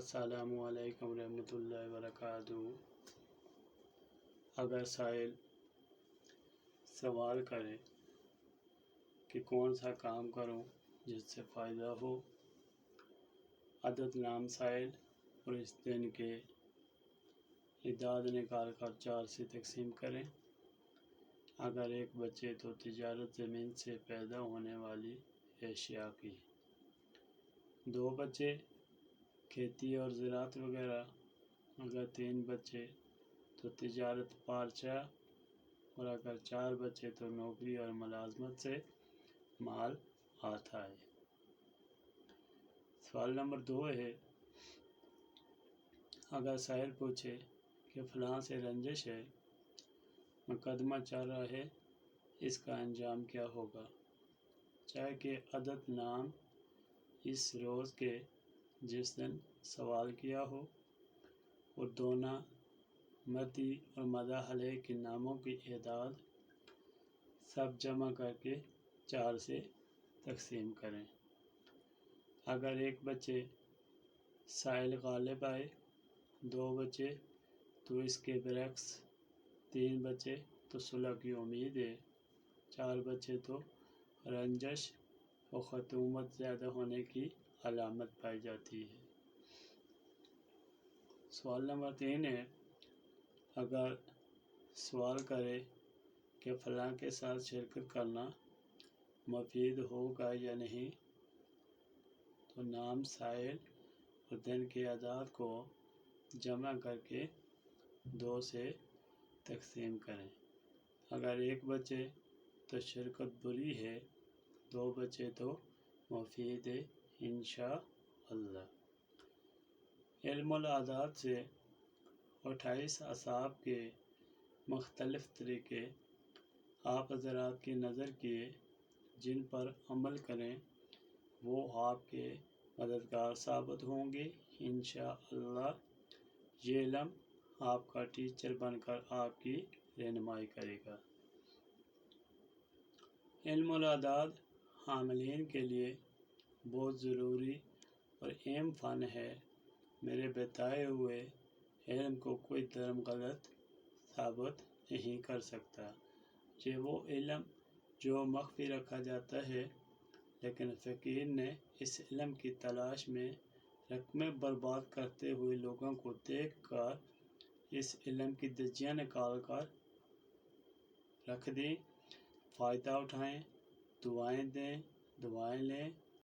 अस्सलामु अलैकुम रहमतुल्लाहि व बरकातुहू। अगर साइल सवाल करे कि कौन सा काम करूं जिससे फ़ायदा हो, अदद नाम साइल और इस दिन के इदाद निकाल कर 4 से तकसीम करें। अगर एक बचे तो तिजारत ज़मीन से पैदा होने वाली एशिया की, 2 बचे खेती और ज़राअत वगैरह, अगर 3 बचे तो तिजारत पारचा, और अगर 4 बचे तो नौकरी और मुलाजमत से माल आता है। सवाल नंबर 2 है, अगर साहिल पूछे कि फ़लाँ से रंजिश है, मुकदमा चल रहा है, इसका अंजाम क्या होगा? चाहे कि अदद नाम इस रोज़ के जिस दिन सवाल किया हो और दोना मदी और मदा हले के नामों की एदाद सब जमा करके 4 से तकसीम करें। अगर एक बचे साइल गालिब आए, 2 बचे तो इसके बरक्स, 3 बचे तो सुलह की उम्मीद है, 4 बचे तो रंजश और ख़तूमत ज़्यादा होने की अलामत पाई जाती है। सवाल नंबर 3 है, अगर सवाल करे कि फ़लाँ के साथ शिरकत करना मुफीद होगा या नहीं, तो नाम साइल और दिन के अदाद को जमा करके 2 से तकसीम करें। अगर एक बचे तो शिरकत बुरी है, 2 बचे तो मुफीद है इंशाअल्लाह। इल्मुल आदाद से 28 असाब के मुख्तलिफ तरीके आप हज़रात की नज़र किए, जिन पर अमल करें वो आपके मददगार साबित होंगे इंशाअल्लाह। ये इल्म आपका टीचर बनकर आपकी रहनुमाई करेगा। इल्मुल आदाद हामिलीन के लिए बहुत ज़रूरी और अहम फ़न है। मेरे बताए हुए इल्म को कोई धर्म गलत साबित नहीं कर सकता। ये वो इल्म जो मख्फी रखा जाता है, लेकिन फ़कीर ने इस इल्म की तलाश में रकमें बर्बाद करते हुए लोगों को देख कर इस इल्म की धज्जियाँ निकाल कर रख दी। फ़ायदा उठाएं, दुआएं दें, दुआएं लें।